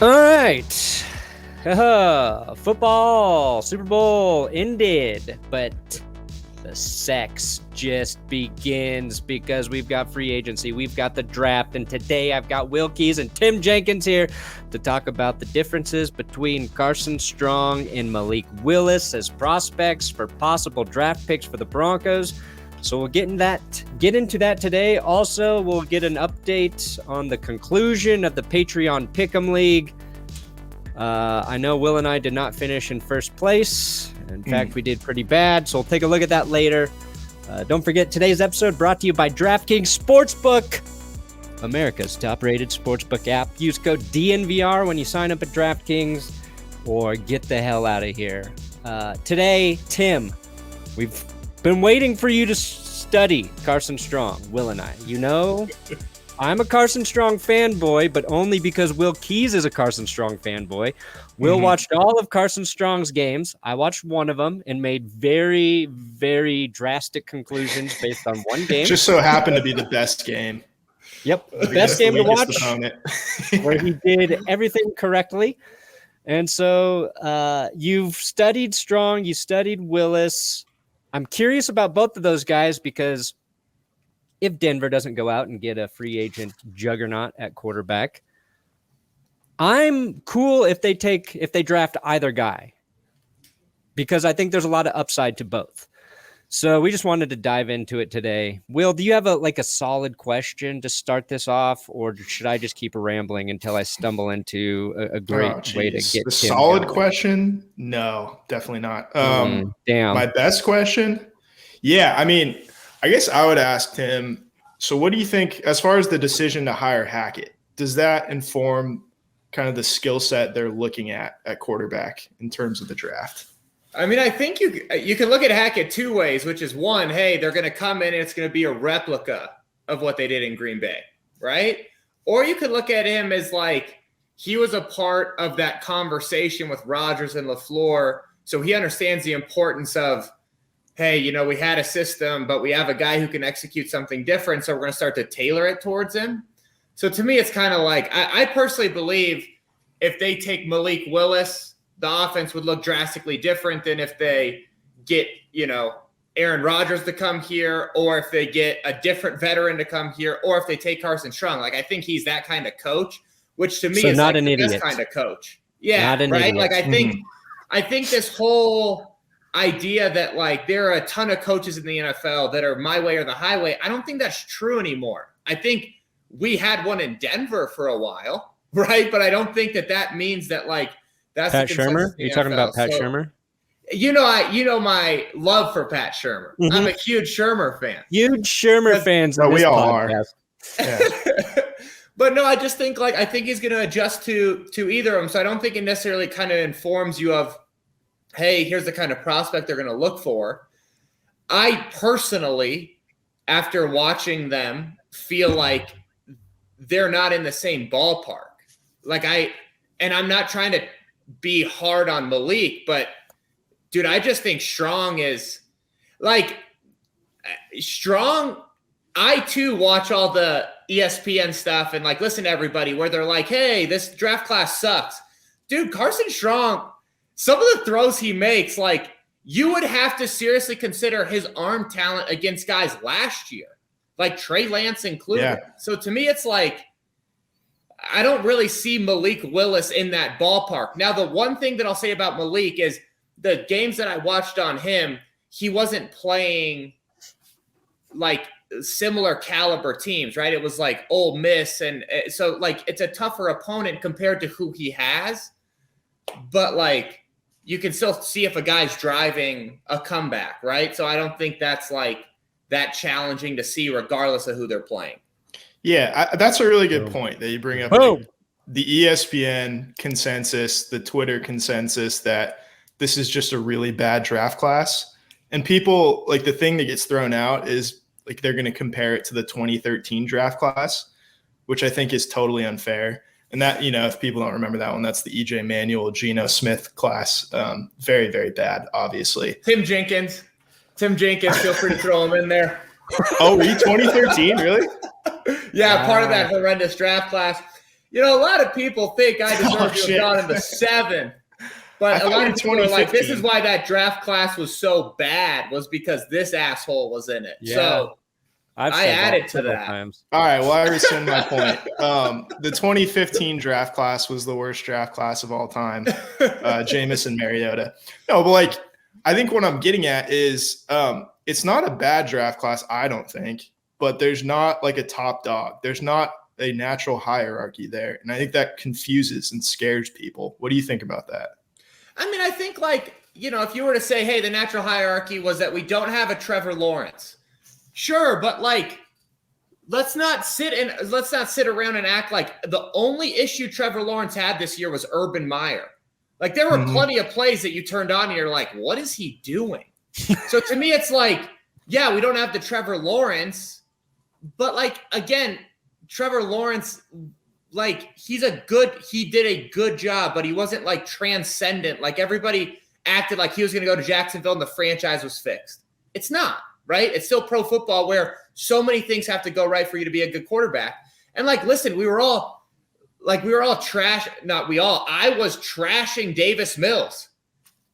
All right. Football, Super Bowl ended, but the sex just begins because we've got free agency, we've got the draft, and today I've got Will Keys and Tim Jenkins here to talk about the differences between Carson Strong and Malik Willis as prospects for possible draft picks for the Broncos. So we'll get into that today. Also, we'll get an update on the conclusion of the Patreon Pick'em League. I know Will and I did not finish in first place. In fact, we did pretty bad, so we'll take a look at that later. Don't forget, today's episode brought to you by DraftKings Sportsbook, America's top-rated sportsbook app. Use code DNVR when you sign up at DraftKings, or get the hell out of here. Today, Tim, we've been waiting for you to study Carson Strong, Will and I. You know, I'm a Carson Strong fanboy, but only because Will Keys is a Carson Strong fanboy. Will watched all of Carson Strong's games. I watched one of them and made very, very drastic conclusions based on one game. Just so happened to be the best game. Yep, the best game to watch, where he did everything correctly. And so you've studied Strong, you studied Willis. I'm curious about both of those guys because if Denver doesn't go out and get a free agent juggernaut at quarterback, I'm cool if they draft either guy, because I think there's a lot of upside to both. So we just wanted to dive into it today. Will, do you have a solid question to start this off, or should I just keep rambling until I stumble into a great way to get the solid going? Question? No, definitely not. Damn. My best question? Yeah, I mean, I guess I would ask Tim, so what do you think as far as the decision to hire Hackett? Does that inform kind of the skill set they're looking at quarterback in terms of the draft? I mean, I think you can look at Hackett two ways, which is one, hey, they're going to come in and it's going to be a replica of what they did in Green Bay, right? Or you could look at him as like he was a part of that conversation with Rodgers and LaFleur, so he understands the importance of, hey, you know, we had a system, but we have a guy who can execute something different, so we're going to start to tailor it towards him. So to me, it's kind of like I personally believe if they take Malik Willis, the offense would look drastically different than if they get, you know, Aaron Rodgers to come here, or if they get a different veteran to come here, or if they take Carson Strong. Like, I think he's that kind of coach, which to me is not like an the idiot. best kind of coach. Yeah, not an right? idiot. Like, I think this whole idea that, like, there are a ton of coaches in the NFL that are my way or the highway, I don't think that's true anymore. I think we had one in Denver for a while, right? But I don't think that means that, like, that's Pat Shurmur? Are you talking about Pat Shurmur? You know my love for Pat Shurmur. I'm a huge Shurmur fan. Huge Shurmur fans. But we all are. Yeah. But no, I just think I think he's going to adjust to either of them. So I don't think it necessarily kind of informs you of, hey, here's the kind of prospect they're going to look for. I personally, after watching them, feel like they're not in the same ballpark. And I'm not trying to be hard on Malik, but dude, I just think Strong is Strong. I too watch all the ESPN stuff and listen to everybody where they're like, hey, this draft class sucks. Dude, Carson Strong, some of the throws he makes, you would have to seriously consider his arm talent against guys last year, like Trey Lance included. Yeah. So to me, it's I don't really see Malik Willis in that ballpark. Now, the one thing that I'll say about Malik is the games that I watched on him, he wasn't playing similar caliber teams, right? It was Ole Miss. And so it's a tougher opponent compared to who he has. But you can still see if a guy's driving a comeback, right? So I don't think that's that challenging to see regardless of who they're playing. Yeah, that's a really good point that you bring up. The ESPN consensus, the Twitter consensus that this is just a really bad draft class. And people, the thing that gets thrown out is they're going to compare it to the 2013 draft class, which I think is totally unfair. And that, if people don't remember that one, that's the EJ Manuel, Geno Smith class. Very, very bad, obviously. Tim Jenkins, feel free to throw him in there. Oh, 2013, really? Yeah, part of that horrendous draft class. You know, a lot of people think I deserve to have gone in the 7th. But a lot of people are like, this is why that draft class was so bad, was because this asshole was in it. Yeah. So I added to that. Times. All right, well, I rescind my point. The 2015 draft class was the worst draft class of all time. Jameis and Mariota. No, but like, I think what I'm getting at is it's not a bad draft class, I don't think, but there's not like a top dog. There's not a natural hierarchy there. And I think that confuses and scares people. What do you think about that? I mean, I think like, you know, if you were to say, hey, the natural hierarchy was that we don't have a Trevor Lawrence. Sure, but like, let's not sit around and act like the only issue Trevor Lawrence had this year was Urban Meyer. Like there were plenty of plays that you turned on and you're like, what is he doing? So to me, it's like, yeah, we don't have the Trevor Lawrence, but like, again, Trevor Lawrence, like he did a good job, but he wasn't like transcendent. Like everybody acted like he was going to go to Jacksonville and the franchise was fixed. It's not, right? It's still pro football where so many things have to go right for you to be a good quarterback. And like, listen, I was trashing Davis Mills.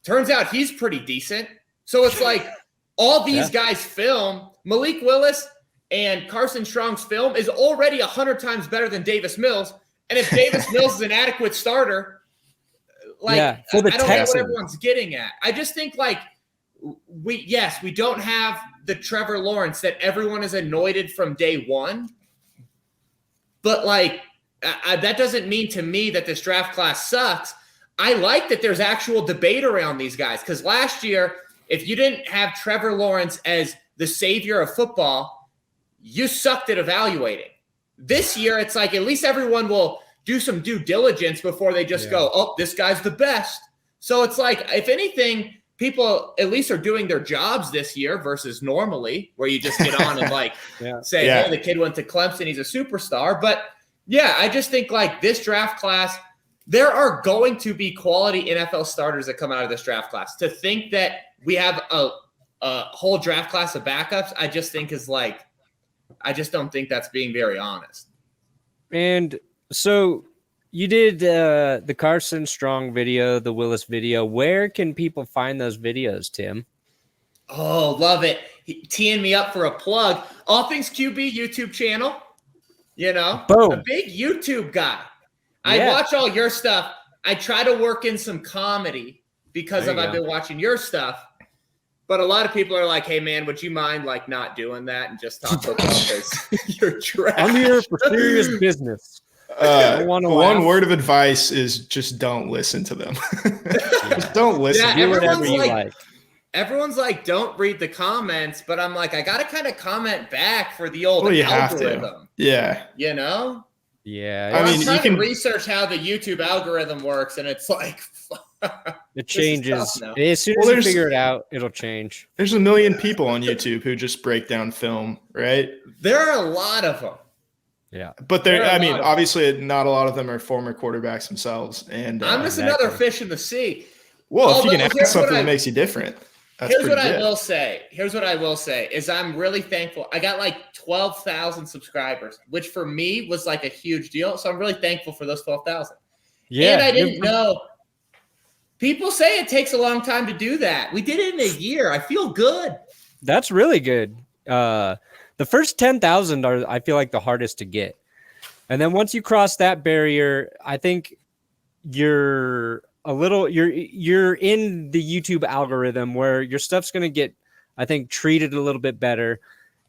Turns out he's pretty decent. So it's like all these guys' film, Malik Willis and Carson Strong's film is already 100 times better than Davis Mills. And if Davis Mills is an adequate starter, like I don't know what everyone's getting at. I just think like we don't have the Trevor Lawrence that everyone is anointed from day one. But like that doesn't mean to me that this draft class sucks. I like that there's actual debate around these guys because last year, if you didn't have Trevor Lawrence as the savior of football, you sucked at evaluating. This year, it's like at least everyone will do some due diligence before they just go, oh, this guy's the best. So it's like, if anything, people at least are doing their jobs this year versus normally where you just get on and like say, hey, the kid went to Clemson, he's a superstar. But yeah, I just think like this draft class, there are going to be quality NFL starters that come out of this draft class. To think that we have a whole draft class of backups, I just think is like, I just don't think that's being very honest. And so you did the Carson Strong video, the Willis video. Where can people find those videos, Tim? Oh, love it. Teeing me up for a plug. All Things QB YouTube channel. You know, boom. A big YouTube guy. I watch all your stuff. I try to work in some comedy because I've been watching your stuff. But a lot of people are like, hey, man, would you mind like not doing that and just talk football because you're trash? I'm here for serious business. One word of advice is just don't listen to them. Just don't listen. Do whatever you like. Everyone's like, don't read the comments. But I'm like, I got to kind of comment back for the old algorithm. Have to. Yeah. You know? Yeah. I mean, I'm trying to research how the YouTube algorithm works, and it's like – it changes. As soon as you figure it out, it'll change. There's a million people on YouTube who just break down film, right? There are a lot of them. Yeah. But obviously not a lot of them are former quarterbacks themselves. And I'm just another fish in the sea. Well, if you can add something that makes you different. Here's what I will say is I'm really thankful. I got like 12,000 subscribers, which for me was like a huge deal. So I'm really thankful for those 12,000. Yeah. And I didn't know. People say it takes a long time to do that. We did it in a year. I feel good. That's really good. The first 10,000 are, I feel like, the hardest to get. And then once you cross that barrier, I think you're in the YouTube algorithm where your stuff's going to get, I think, treated a little bit better.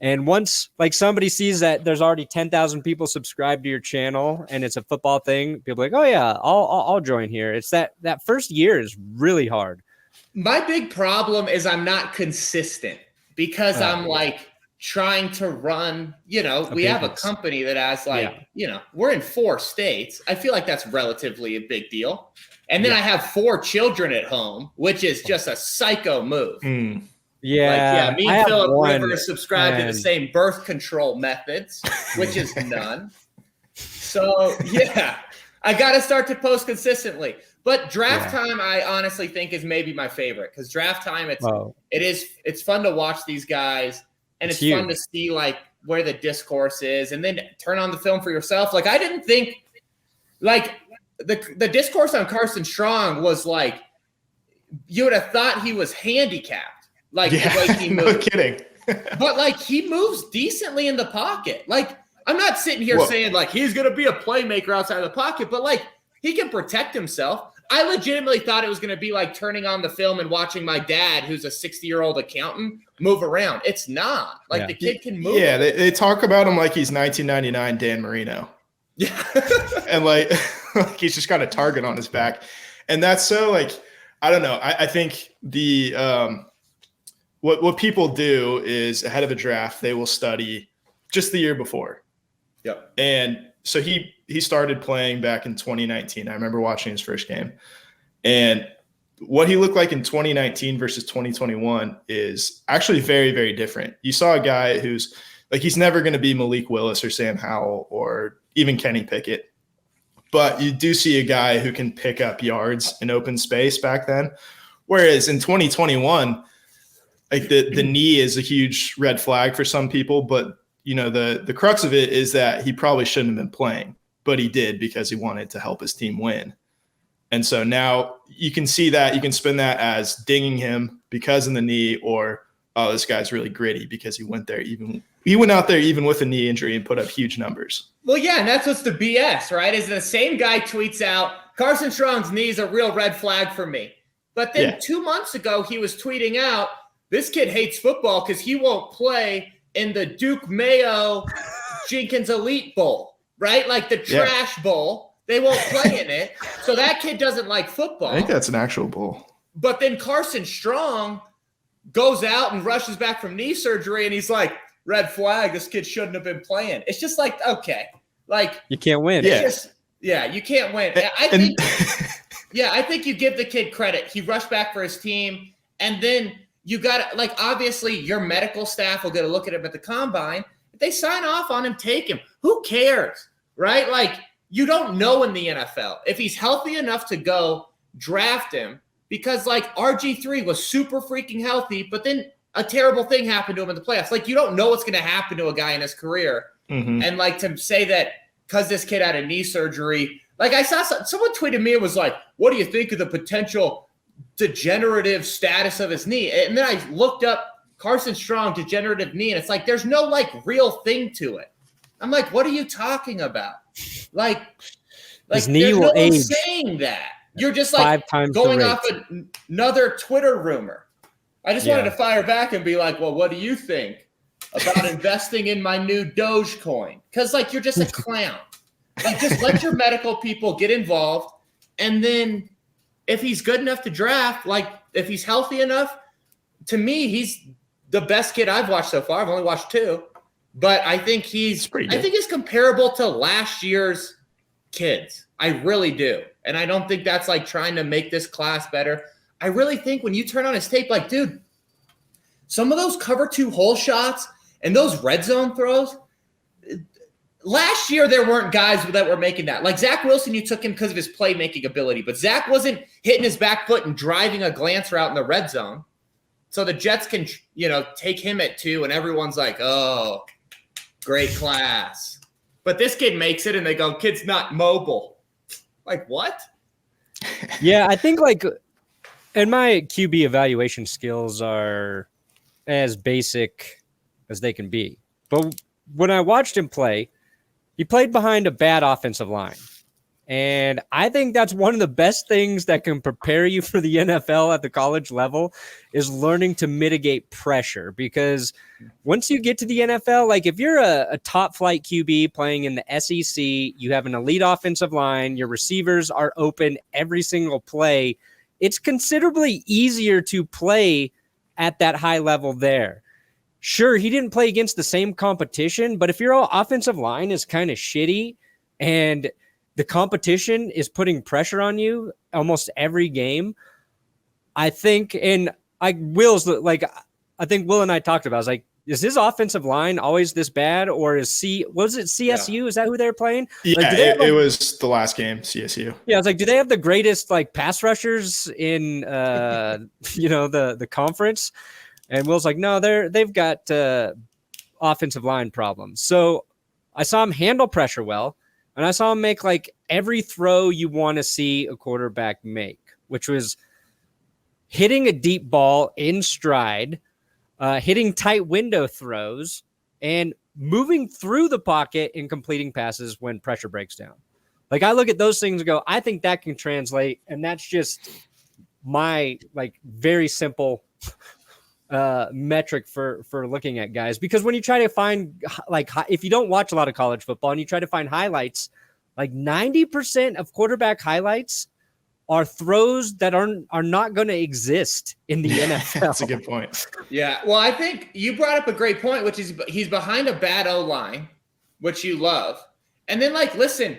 And once like somebody sees that there's already 10,000 people subscribed to your channel and it's a football thing, people are like, oh yeah, I'll join here. It's that first year is really hard. My big problem is I'm not consistent because I'm like trying to run, we have a company that has we're in 4 states. I feel like that's relatively a big deal. And then I have 4 children at home, which is just a psycho move. Yeah. Me and Philip Rivers subscribe to the same birth control methods, which is none. So, I got to start to post consistently. But draft time, I honestly think is maybe my favorite because draft time, it's fun to watch these guys and it's fun to see like where the discourse is and then turn on the film for yourself. Like I didn't think Like the discourse on Carson Strong was like, you would have thought he was handicapped. Like the way he moved. No kidding. But like he moves decently in the pocket. Like I'm not sitting here saying like he's going to be a playmaker outside of the pocket, but like he can protect himself. I legitimately thought it was going to be like turning on the film and watching my dad, who's a 60-year-old accountant, move around. It's not. Like the kid can move. Yeah, they talk about him like he's 1999 Dan Marino. Yeah. And like he's just got a target on his back. And that's so like, I don't know. I think the what people do is ahead of a draft, they will study just the year before. Yep. And so he started playing back in 2019. I remember watching his first game. And what he looked like in 2019 versus 2021 is actually very, very different. You saw a guy who's like, he's never going to be Malik Willis or Sam Howell or even Kenny Pickett. But you do see a guy who can pick up yards in open space back then. Whereas in 2021, like the knee is a huge red flag for some people, but you know, the crux of it is that he probably shouldn't have been playing, but he did because he wanted to help his team win. And so now you can see that, you can spin that as dinging him because of the knee, or, oh, this guy's really gritty because he went out there even with a knee injury and put up huge numbers. Well, yeah, and that's what's the BS, right? Is the same guy tweets out, Carson Strong's knee is a real red flag for me. But then 2 months ago, he was tweeting out, this kid hates football because he won't play in the Duke Mayo Jenkins Elite Bowl, right? Like the trash bowl. They won't play in it. So that kid doesn't like football. I think that's an actual bowl. But then Carson Strong goes out and rushes back from knee surgery, and he's like, red flag, this kid shouldn't have been playing. It's just like, okay. Like you can't win. Yeah, you can't win. I think you give the kid credit. He rushed back for his team, and then you got to, like, obviously your medical staff will get a look at him at the combine. If they sign off on him, take him. Who cares, right? Like, you don't know in the NFL. If he's healthy enough to go, draft him, because, like, RG3 was super freaking healthy, but then a terrible thing happened to him in the playoffs. Like, you don't know what's going to happen to a guy in his career. Mm-hmm. And, like, to say that because this kid had a knee surgery, like, I saw someone tweeted me, it was like, what do you think of the potential degenerative status of his knee? And then I looked up Carson Strong degenerative knee, and it's like there's no like real thing to it. I'm like, what are you talking about? Like his knee will age. Saying that you're just like going off another Twitter rumor. I just wanted to fire back and be like, well, what do you think about investing in my new Dogecoin? Because like you're just a clown. Like just let your medical people get involved, and then if he's good enough to draft, like if he's healthy enough, to me, he's the best kid I've watched so far. I've only watched 2, but I think he's comparable to last year's kids. I really do. And I don't think that's like trying to make this class better. I really think when you turn on his tape, like, dude, some of those cover 2 hole shots and those red zone throws, last year, there weren't guys that were making that. Like Zach Wilson, you took him because of his playmaking ability, but Zach wasn't hitting his back foot and driving a glance route in the red zone. So the Jets can, take him at 2, and everyone's like, oh, great class. But this kid makes it, and they go, kid's not mobile. Like, what? Yeah, I think, like, and my QB evaluation skills are as basic as they can be. But when I watched him play, he played behind a bad offensive line. And I think that's one of the best things that can prepare you for the NFL at the college level is learning to mitigate pressure. Because once you get to the NFL, like if you're a top flight QB playing in the SEC, you have an elite offensive line, your receivers are open every single play, it's considerably easier to play at that high level there. Sure, he didn't play against the same competition, but if your offensive line is kind of shitty and the competition is putting pressure on you almost every game, I think, and I think Will and I talked about, I was like, is his offensive line always this bad, or was it CSU? Yeah. Is that who they're playing? Yeah, like, it was the last game, CSU. Yeah, I was like, do they have the greatest like pass rushers in the conference? And Will's like, no, they've got offensive line problems. So I saw him handle pressure well. and I saw him make like every throw you want to see a quarterback make, which was hitting a deep ball in stride, hitting tight window throws, and moving through the pocket and completing passes when pressure breaks down. Like, I look at those things and go, I think that can translate, and that's just my like very simple metric for looking at guys. Because when you try to find, like, if you don't watch a lot of college football and you try to find highlights, like 90% of quarterback highlights are throws that are not going to exist in the NFL. That's a good point. Yeah. Well, I think you brought up a great point, which is he's behind a bad O-line, which you love. And then, like, listen,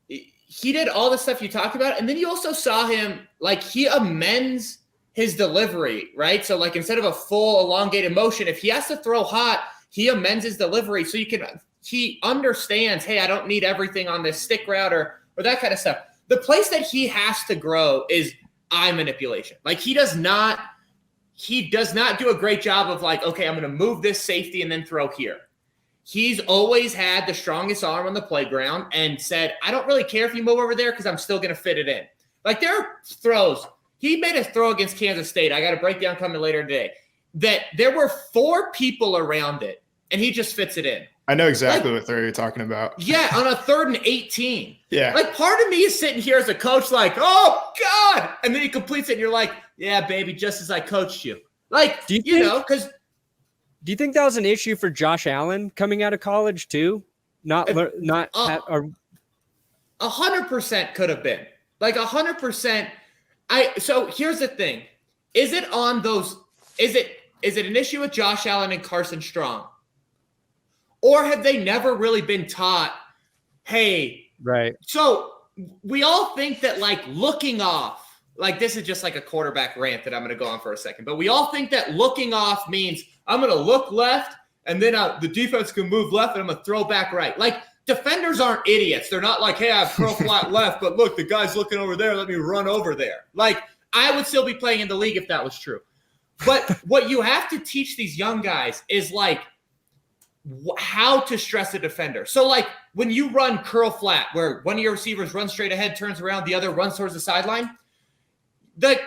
he did all the stuff you talked about. And then you also saw him, like, he amends his delivery, right? So, like, instead of a full elongated motion, if he has to throw hot, he amends his delivery. So he understands, hey, I don't need everything on this stick route or that kind of stuff. The place that he has to grow is eye manipulation. Like, he does not do a great job of, like, okay, I'm going to move this safety and then throw here. He's always had the strongest arm on the playground and said, I don't really care if you move over there because I'm still going to fit it in. Like, there are throws. He made a throw against Kansas State. I got a breakdown coming later today. That there were 4 people around it, and he just fits it in. I know exactly what throw you're talking about. Yeah, on a 3rd and 18. Yeah. Like, part of me is sitting here as a coach like, oh, God. And then he completes it, and you're like, yeah, baby, just as I coached you. Like, do you think that was an issue for Josh Allen coming out of college too? 100% could have been. Like, 100%. So here's the thing. Is it an issue with Josh Allen and Carson Strong? Or have they never really been taught, hey, right? So we all think that, like, looking off, like, this is just like a quarterback rant that I'm going to go on for a second, but we all think that looking off means I'm going to look left and then the defense can move left and I'm going to throw back right. Like, defenders aren't idiots. They're not like, hey, I have curl flat left, but look, the guy's looking over there. Let me run over there. Like, I would still be playing in the league if that was true. But what you have to teach these young guys is, like, how to stress a defender. So, like, when you run curl flat, where one of your receivers runs straight ahead, turns around, the other runs towards the sideline, the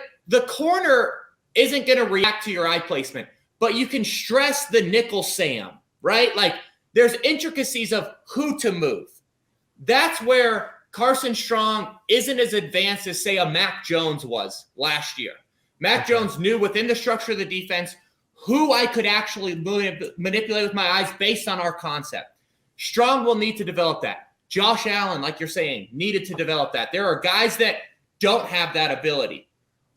corner isn't going to react to your eye placement, but you can stress the nickel Sam, right? Like, there's intricacies of who to move. That's where Carson Strong isn't as advanced as, say, a Mac Jones was last year. Mac Jones knew within the structure of the defense who I could actually manipulate with my eyes based on our concept. Strong will need to develop that. Josh Allen, like you're saying, needed to develop that. There are guys that don't have that ability.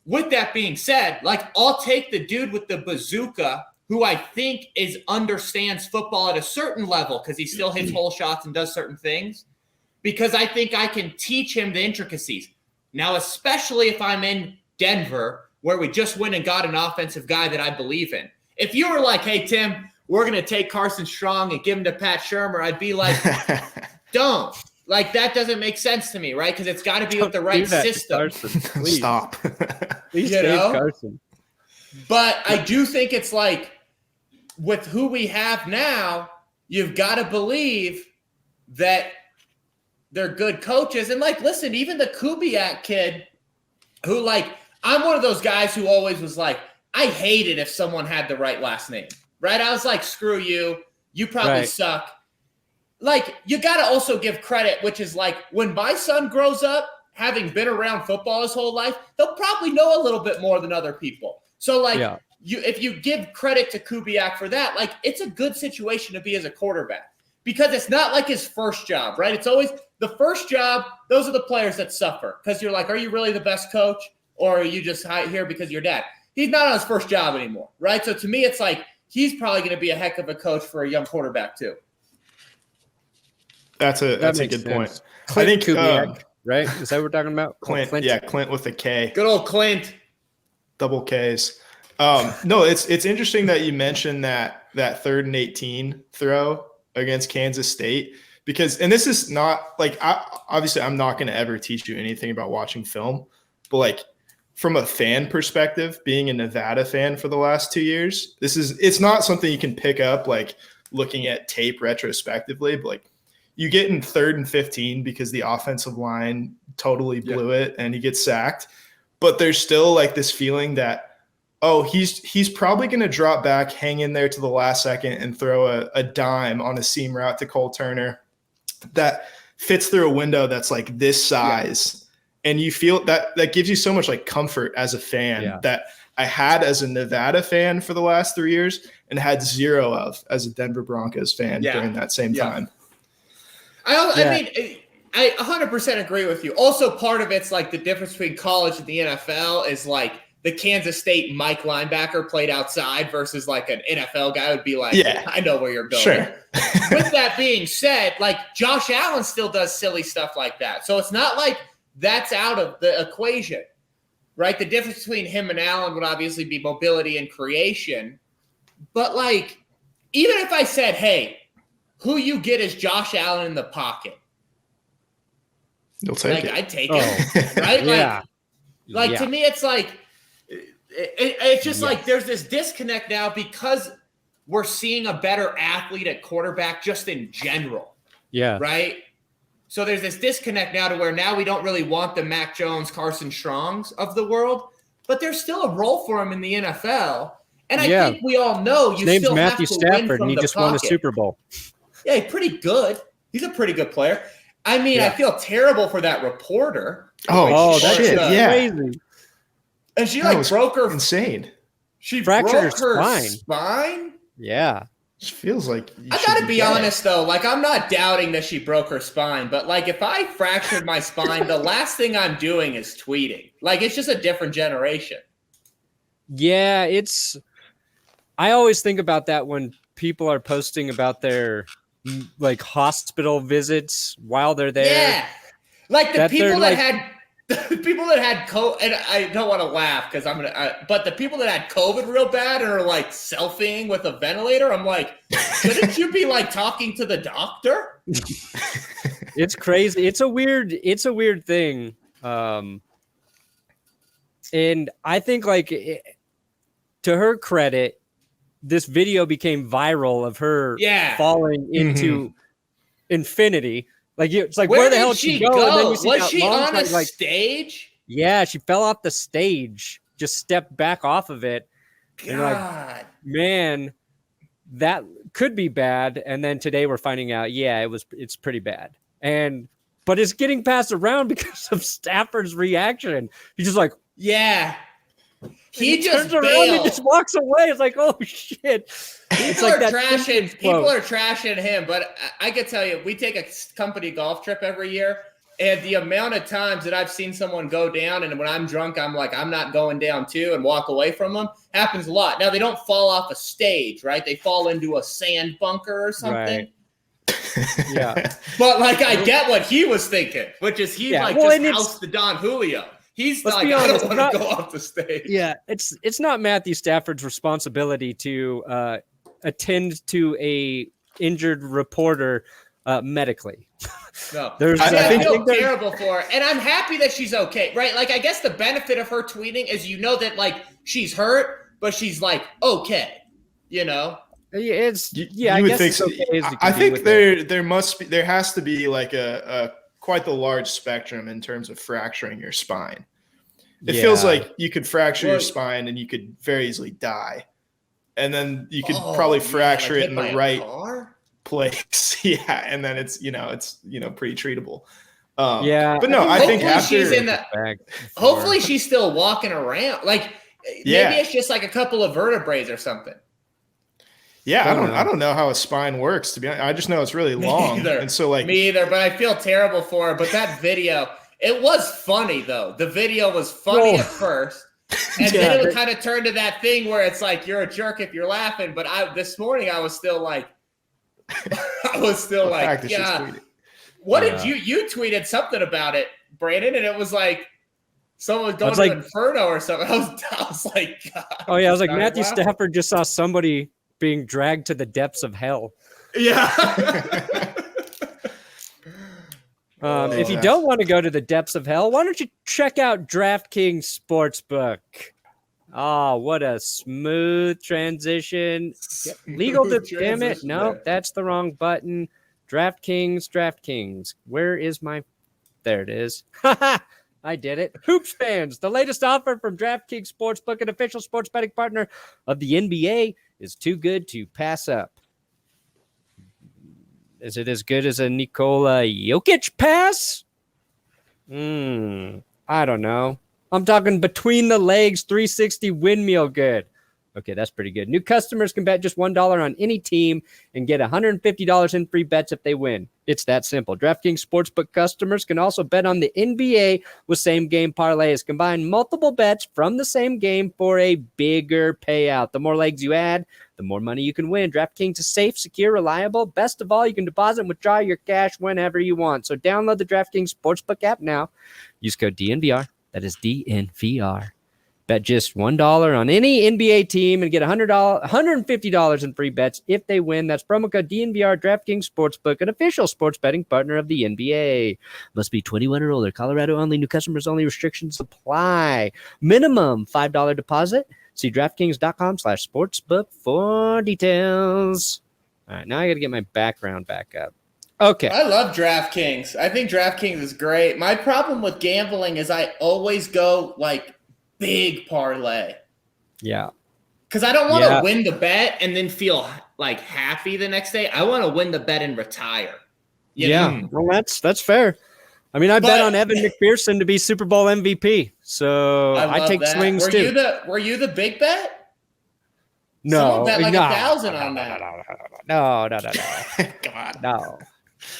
With that being said, like, I'll take the dude with the bazooka who I think understands football at a certain level because he still hits hole shots and does certain things, because I think I can teach him the intricacies. Now, especially if I'm in Denver, where we just went and got an offensive guy that I believe in. If you were like, hey, Tim, we're going to take Carson Strong and give him to Pat Shurmur, I'd be like, don't. Like, that doesn't make sense to me, right? Because it's got to be with the right system. Carson, stop. Please save Carson. But I do think it's like, with who we have now, you've got to believe that they're good coaches. And, like, listen, even the Kubiak kid who, like, I'm one of those guys who always was like, I hate it if someone had the right last name, right? I was like, screw you. You probably suck. Like, you got to also give credit, which is like, when my son grows up, having been around football his whole life, he'll probably know a little bit more than other people. So, like, if you give credit to Kubiak for that, like, it's a good situation to be as a quarterback, because it's not like his first job, right? It's always the first job. Those are the players that suffer, because you're like, are you really the best coach? Or are you just here because of your dad? He's not on his first job anymore, right? So to me, it's like, he's probably going to be a heck of a coach for a young quarterback too. That's a good point. Clint, I think Kubiak, right? Is that what we're talking about? Clint. Yeah, Clint with a K. Good old Clint. Double Ks. No, it's interesting that you mentioned that 3rd and 18 throw against Kansas State, because, and this is not like, obviously I'm not going to ever teach you anything about watching film, but, like, from a fan perspective, being a Nevada fan for the last 2 years, it's not something you can pick up, like, looking at tape retrospectively, but, like, you get in 3rd and 15 because the offensive line totally blew it and he gets sacked. But there's still like this feeling that, oh, he's probably going to drop back, hang in there to the last second and throw a dime on a seam route to Cole Turner that fits through a window that's like this size. And you feel that gives you so much like comfort as a fan that I had as a Nevada fan for the last 3 years and had zero of as a Denver Broncos fan during that same time. I mean, I 100% agree with you. Also, part of it's like the difference between college and the NFL is like the Kansas State Mike linebacker played outside versus like an NFL guy would be like, I know where you're going. Sure. With that being said, like Josh Allen still does silly stuff like that. So it's not like that's out of the equation, right? The difference between him and Allen would obviously be mobility and creation. But like, even if I said, hey, who you get is Josh Allen in the pocket. You'll take it. I'd take it, right? Like to me, it's like it's just like there's this disconnect now because we're seeing a better athlete at quarterback just in general. Yeah. Right. So there's this disconnect now to where now we don't really want the Mac Jones, Carson Strongs of the world, but there's still a role for him in the NFL. And I think we all know you name's still Matthew have to win Stafford, from and he the just pocket. won a Super Bowl. Yeah, he's pretty good. He's a pretty good player. I mean, I feel terrible for that reporter. Oh, that shit. Crazy. And she like broke her insane. She fractured broke her spine. spine. Yeah. It feels like I gotta be honest though, like I'm not doubting that she broke her spine, but like if I fractured my spine, the last thing I'm doing is tweeting. Like it's just a different generation. Yeah, I always think about that when people are posting about their like hospital visits while they're there. Yeah. Like the people that had COVID, and I don't want to laugh because but the people that had COVID real bad and are like selfieing with a ventilator, I'm like, shouldn't you be like talking to the doctor? It's crazy. It's a weird thing. And I think like to her credit, this video became viral of her falling into infinity. Like it's like where the hell did she go? And then you see was she on a like, stage? Yeah, she fell off the stage, just stepped back off of it. God, and like, man, that could be bad. And then today we're finding out, it's pretty bad. But it's getting passed around because of Stafford's reaction. He's just like, he just turns around and just walks away. It's like, oh shit. People are trashing him, but I can tell you, we take a company golf trip every year, and the amount of times that I've seen someone go down, and when I'm drunk, I'm like, I'm not going down too, and walk away from them, happens a lot. Now, they don't fall off a stage, right? They fall into a sand bunker or something. Right. Yeah. But like, I get what he was thinking, which is just housed the Don Julio. He's like, I don't want to go off the stage. Yeah, it's not Matthew Stafford's responsibility to attend to a injured reporter medically. No, I feel terrible for her, and I'm happy that she's okay, right? Like, I guess the benefit of her tweeting is that like she's hurt, but she's like okay, you know. It's you I would guess think it's so. okay. I think there has to be like a quite the large spectrum in terms of fracturing your spine. It feels like you could fracture your spine and you could very easily die. And then you could probably fracture it in the right place. Yeah. And then it's pretty treatable. But no, I think after hopefully she's still walking around. Like maybe it's just like a couple of vertebrae or something. Yeah, I don't know how a spine works, to be honest. I just know it's really long. And so like me either, but I feel terrible for her. But that video, it was funny though. The video was funny at first. And then it kind of turned to that thing where it's like you're a jerk if you're laughing. But this morning I was still like yeah. What did you tweeted something about it, Brandon, and it was like someone was going to Inferno or something. I was like, God. Oh yeah, I was like, Matthew Stafford just saw somebody being dragged to the depths of hell. Yeah. If you don't want to go to the depths of hell, why don't you check out DraftKings Sportsbook? Oh, what a smooth transition. Legal to damn it. No, that's the wrong button. DraftKings. Where is my? There it is. I did it. Hoops fans, the latest offer from DraftKings Sportsbook, an official sports betting partner of the NBA, is too good to pass up. Is it as good as a Nikola Jokic pass? I don't know. I'm talking between the legs, 360 windmill good. Okay, that's pretty good. New customers can bet just $1 on any team and get $150 in free bets if they win. It's that simple. DraftKings Sportsbook customers can also bet on the NBA with same-game parlays. Combine multiple bets from the same game for a bigger payout. The more legs you add, the more money you can win. DraftKings is safe, secure, reliable. Best of all, you can deposit and withdraw your cash whenever you want. So download the DraftKings Sportsbook app now. Use code DNVR. That is DNVR. Bet just $1 on any NBA team and get $150 in free bets if they win. That's promo code DNVR. DraftKings Sportsbook, an official sports betting partner of the NBA. Must be 21 or older. Colorado only. New customers only. Restrictions apply. Minimum $5 deposit. See DraftKings.com/sportsbook for details. All right, now I got to get my background back up. Okay. I love DraftKings. I think DraftKings is great. My problem with gambling is I always go like big parlay. Yeah. Because I don't want to win the bet and then feel like happy the next day. I want to win the bet and retire. You know? Well, that's fair. I mean, I bet on Evan McPherson to be Super Bowl MVP. So I take swings too. Were you the big bet? No. Someone bet like 1,000 on that. No. Come on. No.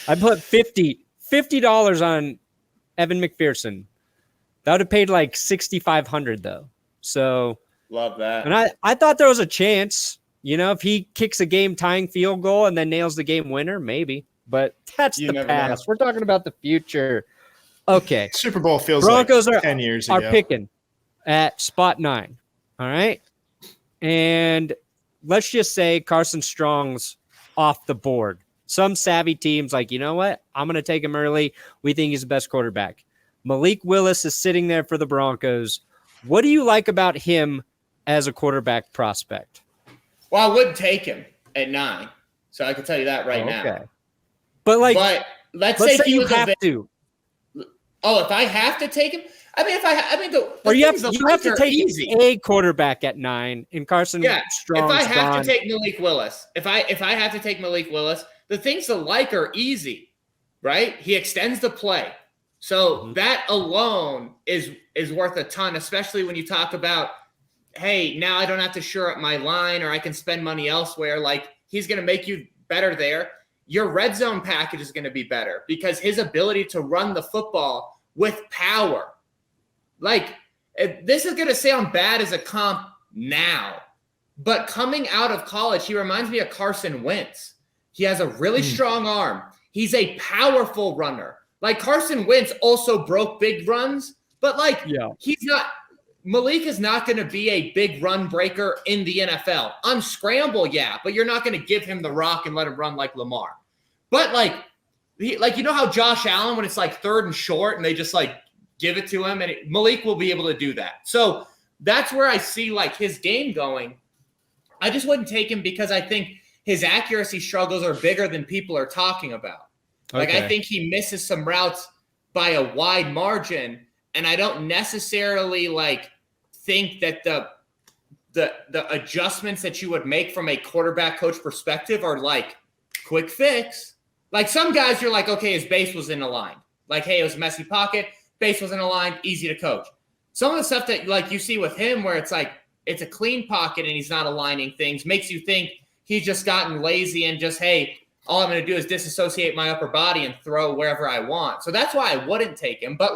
I put $50 on Evan McPherson. That would have paid like $6,500 though. So love that. And I thought there was a chance, if he kicks a game tying field goal and then nails the game winner, maybe. But that's the past. We're talking about the future. Okay. Super Bowl feels Broncos like 10 years ago. Are picking at spot 9. All right. And let's just say Carson Strong's off the board. Some savvy teams like, you know what? I'm going to take him early. We think he's the best quarterback. Malik Willis is sitting there for the Broncos. What do you like about him as a quarterback prospect? Well, I wouldn't take him at 9. So I can tell you that right now. But let's say he you was have to. Oh, if I have to take him? You have to take a quarterback at 9 and Carson Strong. If I have to take Malik Willis, if I have to take Malik Willis, the things to like are easy, right? He extends the play. So that alone is worth a ton, especially when you talk about, hey, now I don't have to shore up my line or I can spend money elsewhere. Like, he's going to make you better there. Your red zone package is going to be better because his ability to run the football with power. Like, this is going to sound bad as a comp now, but coming out of college, he reminds me of Carson Wentz. He has a really strong arm. He's a powerful runner. Like, Carson Wentz also broke big runs, but he's not – Malik is not going to be a big run breaker in the NFL. Unscramble, but you're not going to give him the rock and let him run like Lamar. But, you know how Josh Allen, when it's like 3rd and short and they just, give it to him, and Malik will be able to do that. So that's where I see, his game going. I just wouldn't take him because I think his accuracy struggles are bigger than people are talking about. I think he misses some routes by a wide margin, and I don't necessarily think that the adjustments that you would make from a quarterback coach perspective are quick fix. Some guys you're okay, his base was in a line. Hey, it was a messy pocket, base was in a line, easy to coach. Some of the stuff that you see with him where it's it's a clean pocket and he's not aligning things makes you think he's just gotten lazy and just, hey, all I'm going to do is disassociate my upper body and throw wherever I want. So that's why I wouldn't take him. But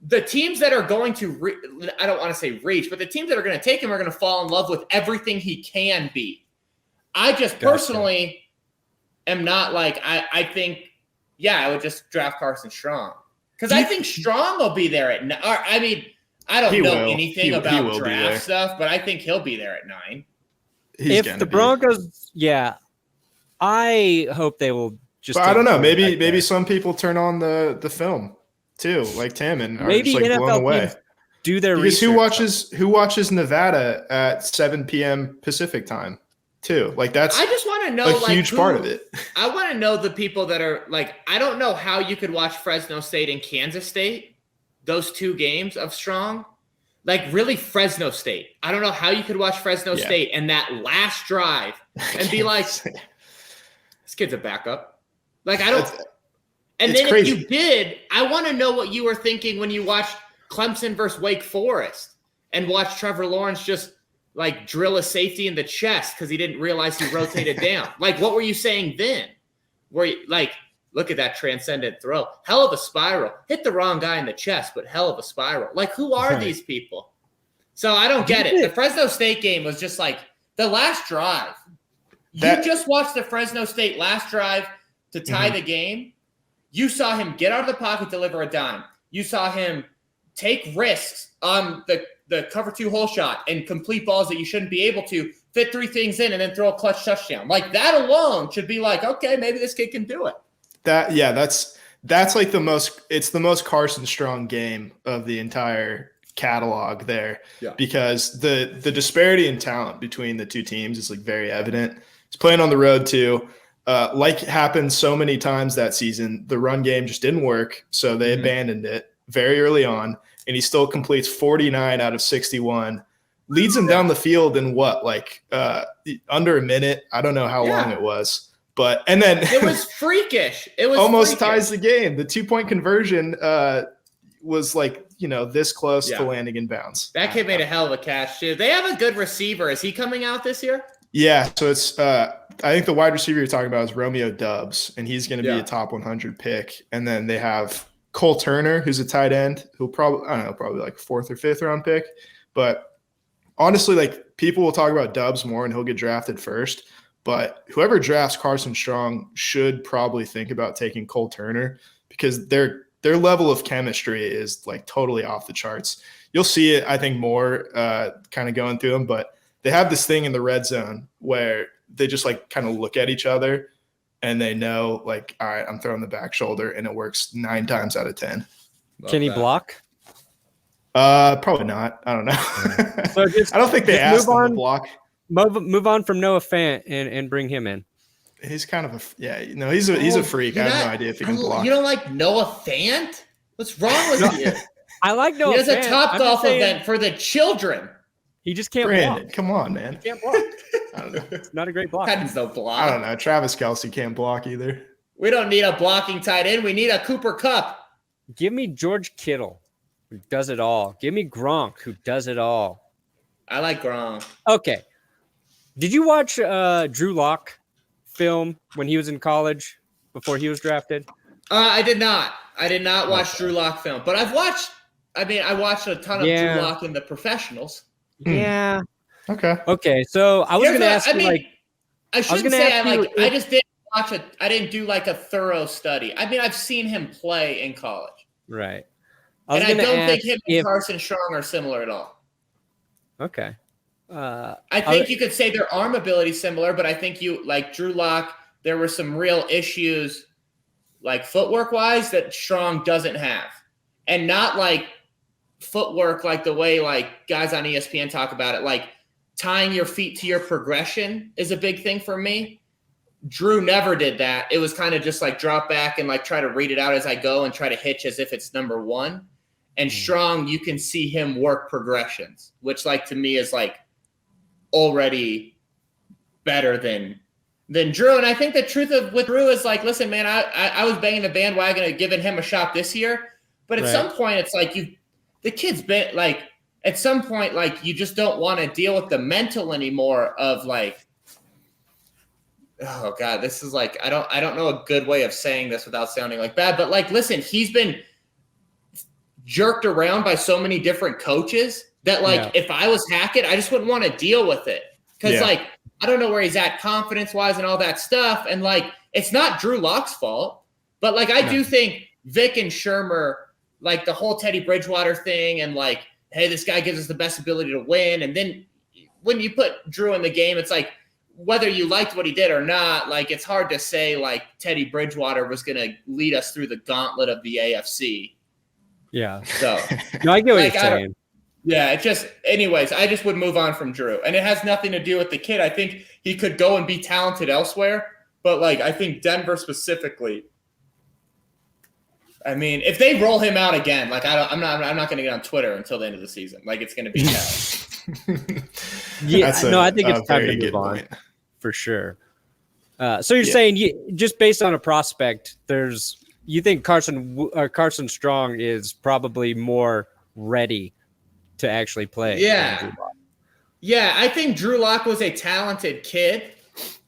the teams that are going to, I don't want to say reach, but the teams that are going to take him are going to fall in love with everything he can be. I just personally am not I think, I would just draft Carson Strong. Because I think Strong will be there at 9. I don't know anything about draft stuff, but I think he'll be there at 9. If the Broncos, I hope they will just. But I don't know. Maybe some people turn on the film too, like Tim, and are just blown away. Do their because research. Who watches Nevada at 7 p.m. Pacific time? too. Like that's I just want to know a huge part of it. I want to know the people that are like, I don't know how you could watch Fresno State and Kansas State, those 2 games of Strong. Like really Fresno State. I don't know how you could watch Fresno State and that last drive and be like, this kid's a backup. Like I don't. And then crazy. If you did, I want to know what you were thinking when you watched Clemson versus Wake Forest and watched Trevor Lawrence just like drill a safety in the chest because he didn't realize he rotated down. Like, what were you saying then? Were you like, look at that transcendent throw. Hell of a spiral. Hit the wrong guy in the chest, but hell of a spiral. Like, who are these people? So I don't get it. The Fresno State game was just like the last drive. You just watched the Fresno State last drive to tie the game. You saw him get out of the pocket, deliver a dime. You saw him take risks on the cover 2 hole shot and complete balls that you shouldn't be able to, fit 3 things in and then throw a clutch touchdown. Like that alone should be like, okay, maybe this kid can do it. That's like it's the most Carson Strong game of the entire catalog there because the disparity in talent between the 2 teams is like very evident. He's playing on the road too. Like happened so many times that season, the run game just didn't work. So they abandoned it very early on, and he still completes 49 out of 61, leads him down the field in under a minute. I don't know how long it was, and then it was freakish. It was almost ties the game. The 2-point conversion was this close to landing in bounds. That kid made a hell of a catch too. They have a good receiver. Is he coming out this year? Yeah, so it's I think the wide receiver you're talking about is Romeo Doubs, and he's going to be a top 100 pick. And then they have Cole Turner, who's a tight end, who'll probably like 4th or 5th round pick. But honestly, like people will talk about Doubs more, and he'll get drafted first. But whoever drafts Carson Strong should probably think about taking Cole Turner because their level of chemistry is like totally off the charts. You'll see it, I think, more kind of going through them, but they have this thing in the red zone where they just like kind of look at each other and they know like, all right, I'm throwing the back shoulder, and it works 9 times out of 10. Can he block? Probably not. I don't know. So I don't think they asked him to block. Move on from Noah Fant and bring him in. He's kind of he's a freak. I have no idea if he can block. You don't like Noah Fant? What's wrong with you? I like Noah Fant. He does a top golf event for the children. He just can't block. Come on, man. He can't block. I don't know. It's not a great block. That is no block. I don't know. Travis Kelce can't block either. We don't need a blocking tight end. We need a Cooper Kupp. Give me George Kittle, who does it all. Give me Gronk, who does it all. I like Gronk. Okay. Did you watch Drew Lock film when he was in college before he was drafted? I did not. I did not watch Drew Lock film, but I watched a ton of Drew Lock in the professionals. Yeah. Okay. So I was going to ask you, I shouldn't say I just didn't watch it. I didn't do like a thorough study. I mean, I've seen him play in college. Right. I don't think him and Carson Strong are similar at all. Okay. I think you could say their arm ability is similar, but I think like Drew Lock, there were some real issues like footwork wise that Strong doesn't have. And not like footwork like the way like guys on ESPN talk about it, like tying your feet to your progression is a big thing for me. Drew never did that. It was kind of just like drop back and like try to read it out as I go and try to hitch as if it's number 1. And Strong, you can see him work progressions, which like to me is like already better than Drew. And I think the truth with Drew is like, listen, man, I was banging the bandwagon of giving him a shot this year, but at some point it's like the kid's been like, at some point, like you just don't want to deal with the mental anymore of like, oh God, this is like, I don't know a good way of saying this without sounding like bad, but like, listen, he's been jerked around by so many different coaches that like, if I was Hackett, I just wouldn't want to deal with it. Cause like, I don't know where he's at confidence wise and all that stuff. And like, it's not Drew Lock's fault, but like, I do think Vic and Shermer, like the whole Teddy Bridgewater thing and like, hey, this guy gives us the best ability to win. And then when you put Drew in the game, it's like, whether you liked what he did or not, like it's hard to say like Teddy Bridgewater was going to lead us through the gauntlet of the AFC. Yeah. So no, I get what you're saying. Yeah, it just, anyways, I just would move on from Drew. And it has nothing to do with the kid. I think he could go and be talented elsewhere. But, like, I think Denver specifically, I mean, if they roll him out again, like, I'm not going to get on Twitter until the end of the season. Like, it's going to be I think it's time to move on point. For sure. So you're saying just based on a prospect, you think Carson Strong is probably more ready to actually play? Yeah. Yeah, I think Drew Lock was a talented kid.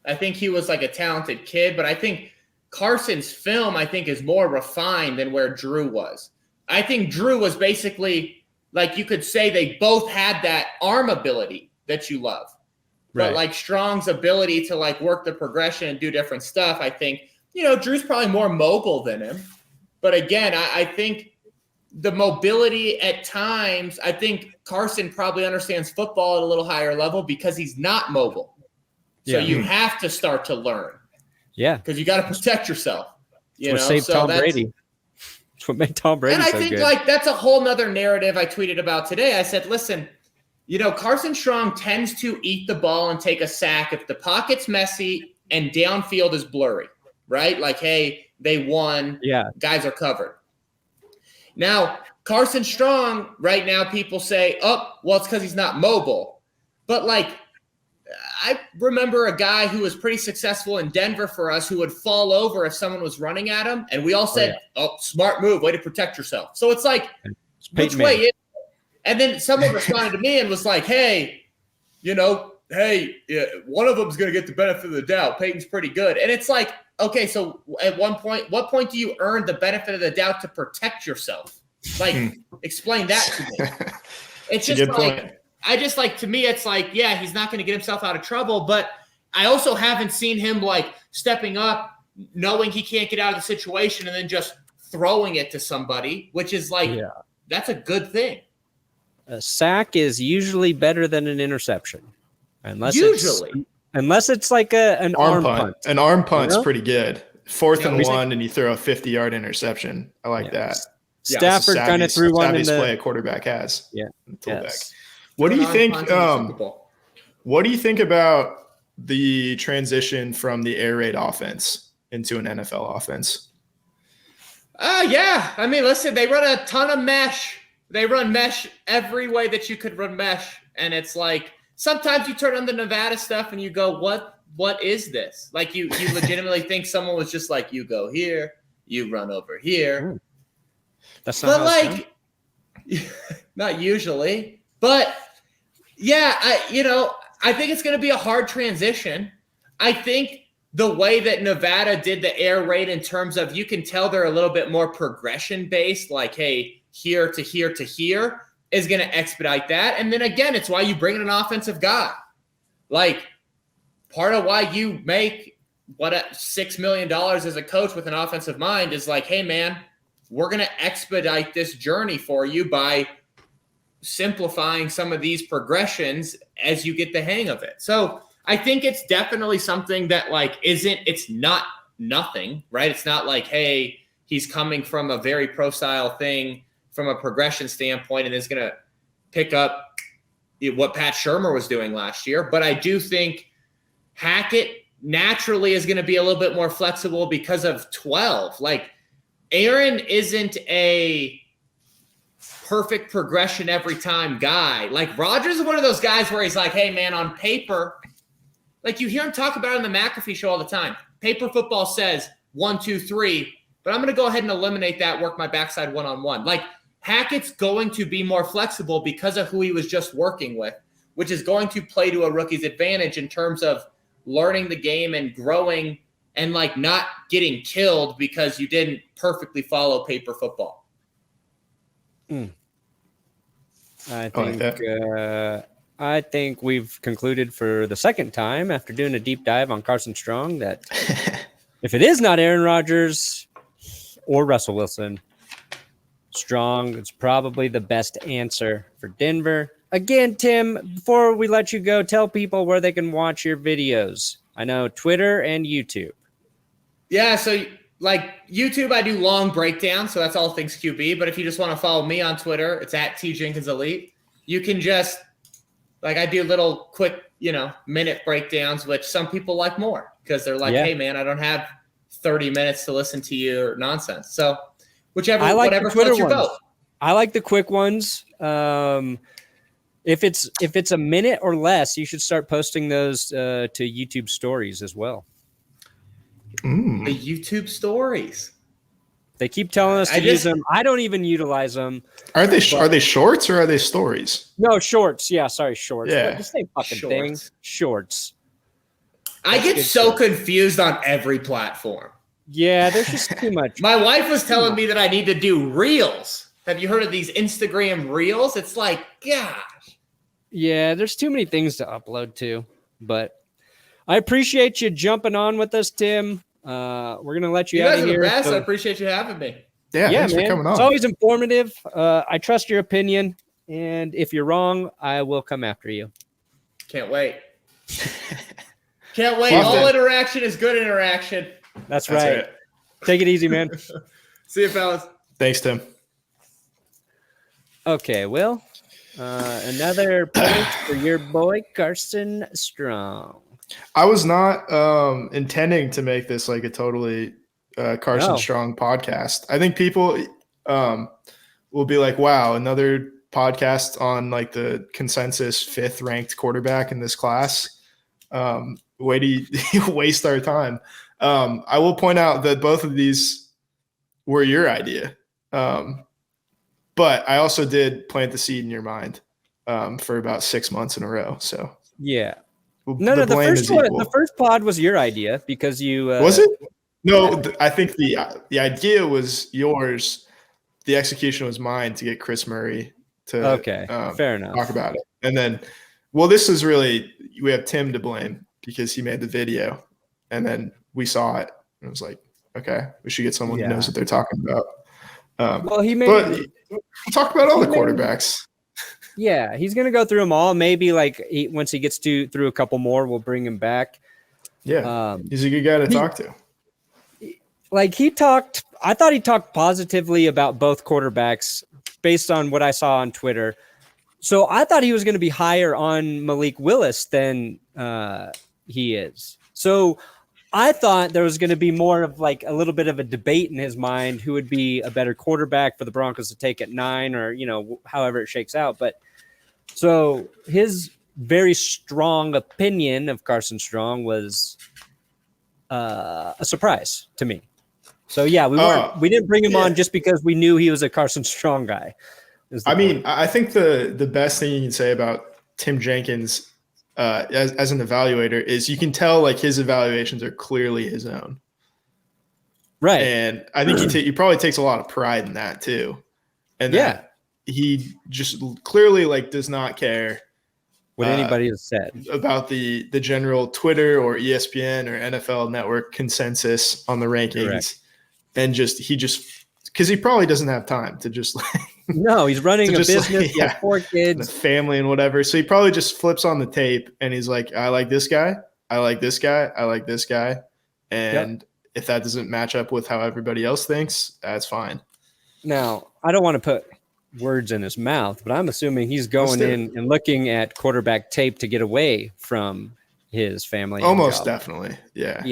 I think he was like a talented kid, but I think Carson's film, I think, is more refined than where Drew was. I think Drew was basically, like, you could say they both had that arm ability that you love. Right. But, like, Strong's ability to, like, work the progression and do different stuff, I think, Drew's probably more mobile than him. But, again, I think the mobility at times, I think Carson probably understands football at a little higher level because he's not mobile. So you have to start to learn. Yeah. Because you got to protect yourself. What saved Tom Brady. That's what made Tom Brady so good. And I think, like, that's a whole nother narrative I tweeted about today. I said, listen, Carson Strong tends to eat the ball and take a sack if the pocket's messy and downfield is blurry, right? Like, hey, they won. Yeah. Guys are covered. Now, Carson Strong, right now, people say, it's because he's not mobile. But, like, I remember a guy who was pretty successful in Denver for us who would fall over if someone was running at him. And we all said, smart move, way to protect yourself. So it's like, which way is it? And then someone responded to me and was like, hey, one of them's going to get the benefit of the doubt. Peyton's pretty good. And it's like, okay, so at what point do you earn the benefit of the doubt to protect yourself? Like, explain that to me. It's just like, to me, it's like, he's not going to get himself out of trouble, but I also haven't seen him, like, stepping up, knowing he can't get out of the situation and then just throwing it to somebody, which is like, that's a good thing. A sack is usually better than an interception. Unless it's like an arm punt. An arm punt's pretty good. 4th and 1, and you throw a 50-yard interception. I like that. Stafford kind of threw one in the play a quarterback has. Yeah. Yes. What do you think? What do you think about the transition from the air raid offense into an NFL offense? I mean, listen, they run a ton of mesh. They run mesh every way that you could run mesh, and it's like sometimes you turn on the Nevada stuff and you go, "What is this?" Like you legitimately think someone was just like, "You go here, you run over here." That's not how not usually, but. Yeah, I think it's going to be a hard transition. I think the way that Nevada did the air raid in terms of you can tell they're a little bit more progression-based, like, hey, here to here to here, is going to expedite that. And then, again, it's why you bring in an offensive guy. Like, part of why you make, $6 million as a coach with an offensive mind is like, hey, man, we're going to expedite this journey for you by – simplifying some of these progressions as you get the hang of it. So I think it's definitely something that, like, it's not nothing, right? It's not like, hey, he's coming from a very pro style thing from a progression standpoint and is going to pick up what Pat Shurmur was doing last year. But I do think Hackett naturally is going to be a little bit more flexible because of 12. Like, Aaron isn't a perfect progression every time guy. Like, Rodgers is one of those guys where he's like, hey, man, on paper, like you hear him talk about it on the McAfee show all the time. Paper football says 1, 2, 3, but I'm going to go ahead and eliminate that, work my backside one-on-one. Like, Hackett's going to be more flexible because of who he was just working with, which is going to play to a rookie's advantage in terms of learning the game and growing and, like, not getting killed because you didn't perfectly follow paper football. I think we've concluded for the second time after doing a deep dive on Carson Strong that if it is not Aaron Rodgers or Russell Wilson, Strong is probably the best answer for Denver. Again, Tim, before we let you go, tell people where they can watch your videos. I know Twitter and YouTube. Yeah, so like YouTube, I do long breakdowns, so that's all things QB. But if you just want to follow me on Twitter, it's @TJenkinsElite. You can just, like, I do little quick minute breakdowns, which some people like more because they're like, hey, man, I don't have 30 minutes to listen to your nonsense. So whatever floats your boat. I like the quick ones. If it's a minute or less, you should start posting those to YouTube stories as well. The YouTube stories. They keep telling us to use them. I don't even utilize them. Are they shorts or are they stories? No, shorts. Yeah, sorry, shorts. Yeah. The same fucking thing. Shorts. I get so confused on every platform. Yeah, there's just too much. My wife was telling me that I need to do reels. Have you heard of these Instagram reels? It's like, gosh. Yeah, there's too many things to upload to. But I appreciate you jumping on with us, Tim. We're gonna let you out of here. You guys are the best. I appreciate you having me. Yeah, thanks for coming on. It's always informative. I trust your opinion, and if you're wrong, I will come after you. Can't wait. Can't wait. All interaction is good interaction. That's right. Take it easy, man. See you, fellas. Thanks, Tim. Okay, Will. Another point for your boy Carson Strong. I was not intending to make this like a totally Carson Strong podcast. I think people will be like, wow, another podcast on like the consensus 5th ranked quarterback in this class. Way to waste our time. I will point out that both of these were your idea. But I also did plant the seed in your mind for about 6 months in a row. So yeah. The first pod was your idea because you was it? No, I think the idea was yours. The execution was mine to get Chris Murray to fair enough. Talk about it. And then, this is really we have Tim to blame because he made the video, and then we saw it and it was like, okay, we should get someone who knows what they're talking about. We'll talk about all the quarterbacks. Yeah, he's going to go through them all. Maybe once he gets through a couple more, we'll bring him back. Yeah, he's a good guy to talk to. I thought he talked positively about both quarterbacks based on what I saw on Twitter. So I thought he was going to be higher on Malik Willis than he is. So I thought there was going to be more of like a little bit of a debate in his mind who would be a better quarterback for the Broncos to take at 9 or, however it shakes out. But so his very strong opinion of Carson Strong was a surprise to me. So yeah, we didn't bring him on just because we knew he was a Carson Strong guy. I think the best thing you can say about Tim Jenkins as an evaluator is you can tell like his evaluations are clearly his own. Right. And I think he probably takes a lot of pride in that too. And that he just clearly like does not care what anybody has said about the general Twitter or ESPN or NFL Network consensus on the rankings. Correct. And because he probably doesn't have time to just no, he's running a business, he has 4 kids, and a family and whatever. So he probably just flips on the tape and he's like, I like this guy. I like this guy. I like this guy. And if that doesn't match up with how everybody else thinks, that's fine. Now, I don't want to put words in his mouth, but I'm assuming he's going in and looking at quarterback tape to get away from his family. Almost definitely. Yeah.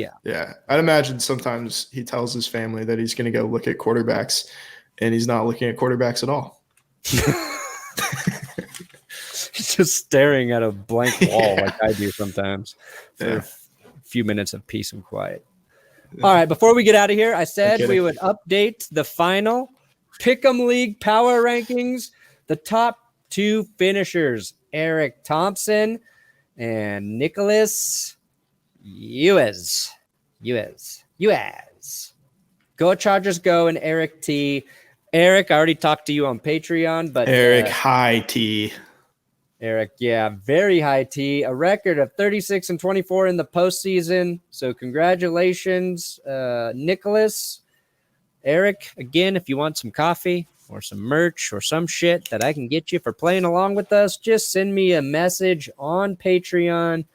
I'd imagine sometimes he tells his family that he's going to go look at quarterbacks and he's not looking at quarterbacks at all. He's just staring at a blank wall like I do sometimes for a few minutes of peace and quiet. All right, before we get out of here, I said we would update the final Pick'em League power rankings. The top 2 finishers, Eric Thompson and Nicholas Uez. Go Chargers go and Eric T. Eric, I already talked to you on Patreon, but Eric high T. Eric, very high T. A record of 36-24 in the postseason. So congratulations, Nicholas. Eric, again, if you want some coffee or some merch or some shit that I can get you for playing along with us, just send me a message on Patreon.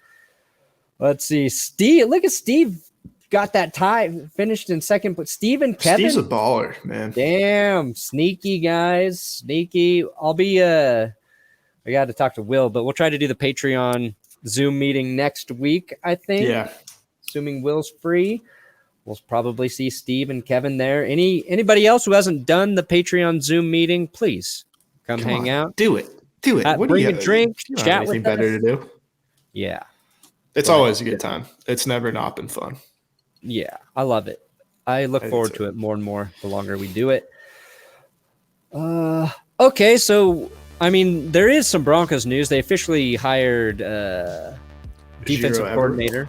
Let's see. Steve, look at Steve. Got that tie, finished in second, but Steve and Kevin. Steve's a baller, man. Damn, sneaky guys, sneaky. I got to talk to Will, but we'll try to do the Patreon Zoom meeting next week, I think. Yeah. Assuming Will's free. We'll probably see Steve and Kevin there. Anybody else who hasn't done the Patreon Zoom meeting, please come hang out. Do it. Bring a drink, chat with us. Better to do. Yeah. It's always a good time. It's never not been fun. Yeah, I love it. I look forward to it more and more the longer we do it. Okay, so, I mean, there is some Broncos news. They officially hired defensive coordinator,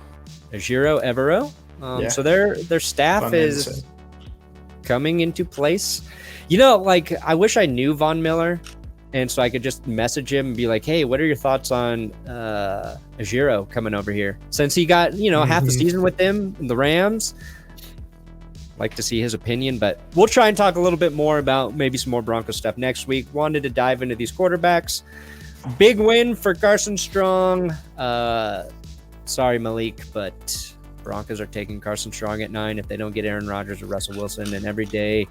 Ejiro Evero. So their staff is coming into place. You know, like, I wish I knew Von Miller, and so I could just message him and be like, hey, what are your thoughts on Ejiro coming over here? Since he got, half the season with them in the Rams. Like to see his opinion, but we'll try and talk a little bit more about maybe some more Broncos stuff next week. Wanted to dive into these quarterbacks. Big win for Carson Strong. Sorry, Malik, but Broncos are taking Carson Strong at 9 if they don't get Aaron Rodgers or Russell Wilson. And every day,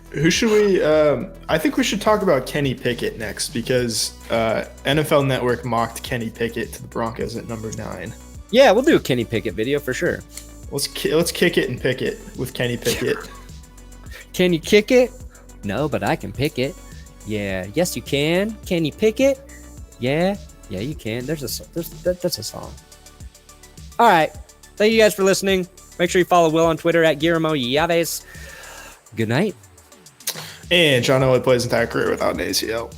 who should we? I think we should talk about Kenny Pickett next because NFL Network mocked Kenny Pickett to the Broncos at number 9. Yeah, we'll do a Kenny Pickett video for sure. Let's kick it and pick it with Kenny Pickett. Can you kick it? No, but I can pick it. Yeah. Yes, you can. Can you pick it? Yeah. Yeah, you can. That's a song. All right. Thank you guys for listening. Make sure you follow Will on Twitter at Guillermo Yaves. Good night. And John Elway plays his entire career without an ACL.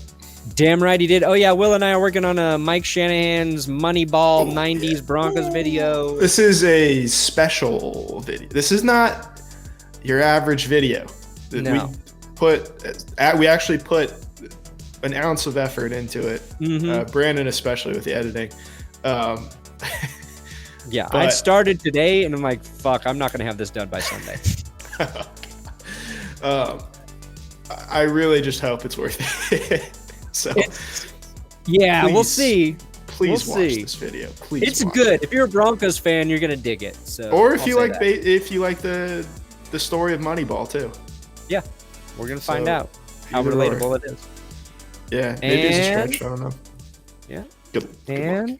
Damn right he did. Oh, yeah, Will and I are working on a Mike Shanahan's Moneyball 90s Broncos video. This is a special video. This is not your average video. No. We actually put an ounce of effort into it. Mm-hmm. Brandon especially with the editing. Yeah, I started today, and I'm like, fuck, I'm not going to have this done by Sunday. I really just hope it's worth it. So, yeah, we'll see. Please watch this video. Please, it's good. If you're a Broncos fan, you're gonna dig it. So, or if you like the story of Moneyball too. Yeah, we're gonna find out how relatable it is. Yeah, maybe it's a stretch. I don't know. Yeah, good and.